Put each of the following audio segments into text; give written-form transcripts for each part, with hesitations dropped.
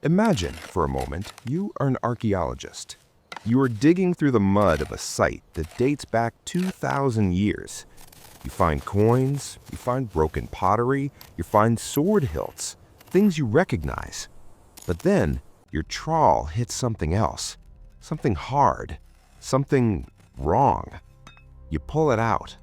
Imagine, for a moment, you are an archaeologist. You are digging through the mud of a site that dates back 2,000 years. You find coins, you find broken pottery, you find sword hilts, things you recognize. But then, your trawl hits something else, something hard, something wrong. You pull it out.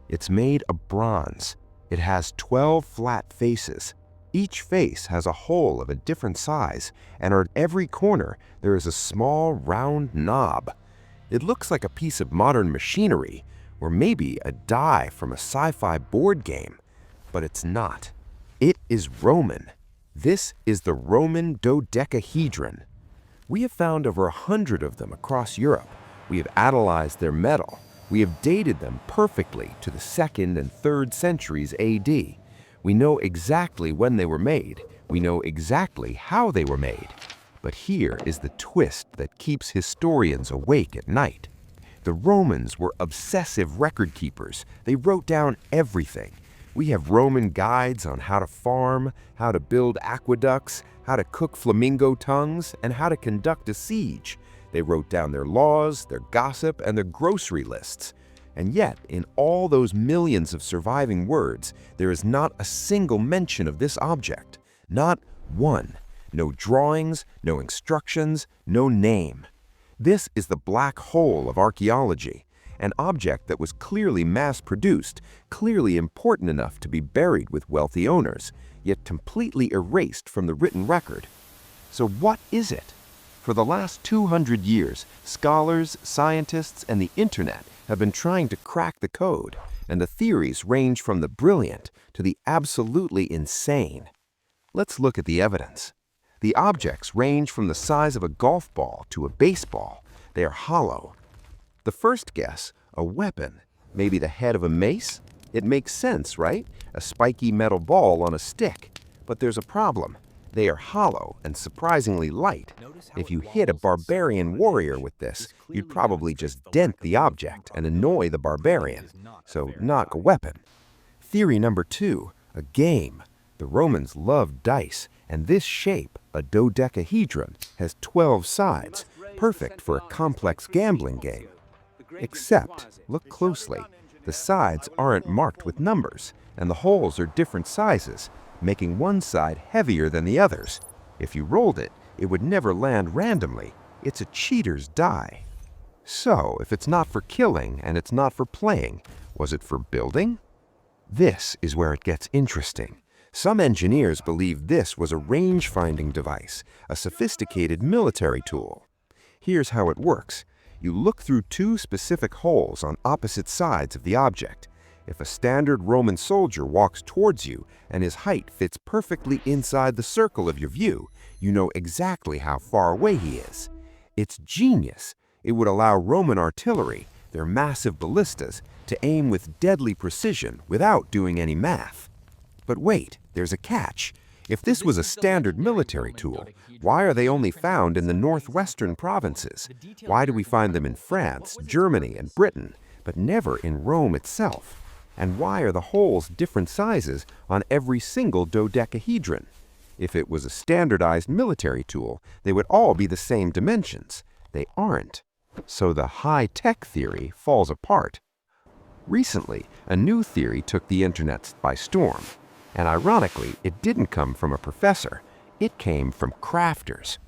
It's made of bronze. It has 12 flat faces. Each face has a hole of a different size, and at every corner there is a small round knob. It looks like a piece of modern machinery, or maybe a die from a sci-fi board game, but it's not. It is Roman. This is the Roman Dodecahedron. We have found over 100 of them across Europe. We have analyzed their metal. We have dated them perfectly to the 2nd and 3rd centuries AD. We know exactly when they were made. We know exactly how they were made. But here is the twist that keeps historians awake at night. The Romans were obsessive record keepers. They wrote down everything. We have Roman guides on how to farm, how to build aqueducts, how to cook flamingo tongues, and how to conduct a siege. They wrote down their laws, their gossip, and their grocery lists. And yet, in all those millions of surviving words, there is not a single mention of this object. Not one. No drawings, no instructions, no name. This is the black hole of archaeology, an object that was clearly mass-produced, clearly important enough to be buried with wealthy owners, yet completely erased from the written record. So what is it? For the last 200 years, scholars, scientists, and the internet have been trying to crack the code, and the theories range from the brilliant to the absolutely insane. Let's look at the evidence. The objects range from the size of a golf ball to a baseball. They are hollow. The first guess, a weapon, maybe the head of a mace? It makes sense, right? A spiky metal ball on a stick. But there's a problem. They are hollow and surprisingly light. If you hit a barbarian warrior with this, you'd probably just dent the object and annoy the barbarian. So not a weapon. Theory number 2, a game. The Romans loved dice, and this shape, a dodecahedron, has 12 sides, perfect for a complex gambling game. Except, look closely, the sides aren't marked with numbers, and the holes are different sizes, making one side heavier than the others. If you rolled it, it would never land randomly. It's a cheater's die. So, if it's not for killing and it's not for playing, was it for building? This is where it gets interesting. Some engineers believe this was a range-finding device, a sophisticated military tool. Here's how it works. You look through 2 specific holes on opposite sides of the object. If a standard Roman soldier walks towards you and his height fits perfectly inside the circle of your view, you know exactly how far away he is. It's genius. It would allow Roman artillery, their massive ballistas, to aim with deadly precision without doing any math. But wait, there's a catch. If this was a standard military tool, why are they only found in the northwestern provinces? Why do we find them in France, Germany, and Britain, but never in Rome itself? And why are the holes different sizes on every single dodecahedron? If it was a standardized military tool, they would all be the same dimensions. They aren't. So the high-tech theory falls apart. Recently, a new theory took the internet by storm. And ironically, it didn't come from a professor. It came from crafters.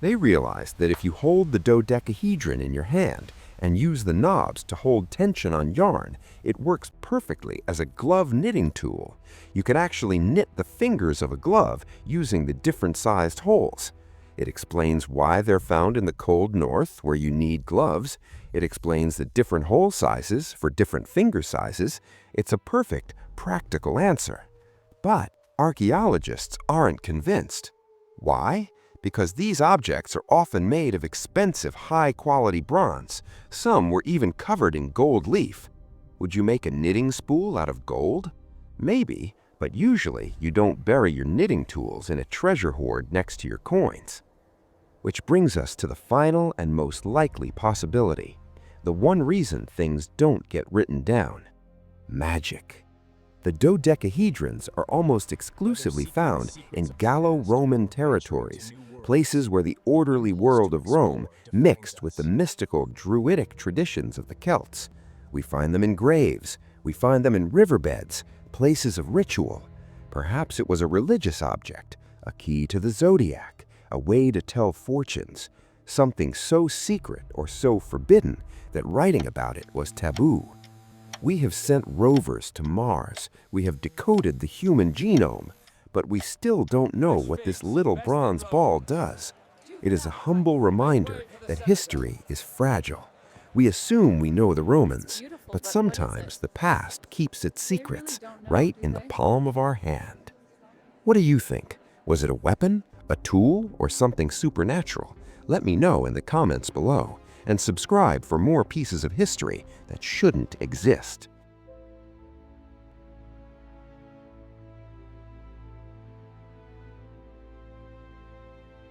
They realized that if you hold the dodecahedron in your hand and use the knobs to hold tension on yarn, it works perfectly as a glove knitting tool. You can actually knit the fingers of a glove using the different sized holes. It explains why they're found in the cold north where you need gloves. It explains the different hole sizes for different finger sizes. It's a perfect, practical answer. But archaeologists aren't convinced. Why? Because these objects are often made of expensive, high-quality bronze. Some were even covered in gold leaf. Would you make a knitting spool out of gold? Maybe, but usually you don't bury your knitting tools in a treasure hoard next to your coins. Which brings us to the final and most likely possibility. The one reason things don't get written down. Magic. The dodecahedrons are almost exclusively found in Gallo-Roman territories. places where the orderly world of Rome mixed with the mystical Druidic traditions of the Celts. We find them in graves, we find them in riverbeds, places of ritual. Perhaps it was a religious object, a key to the zodiac, a way to tell fortunes, something so secret or so forbidden that writing about it was taboo. We have sent rovers to Mars, we have decoded the human genome, but we still don't know what this little bronze ball does. It is a humble reminder that history is fragile. We assume we know the Romans, but sometimes the past keeps its secrets right in the palm of our hand. What do you think? Was it a weapon, a tool, or something supernatural? Let me know in the comments below, and subscribe for more pieces of history that shouldn't exist.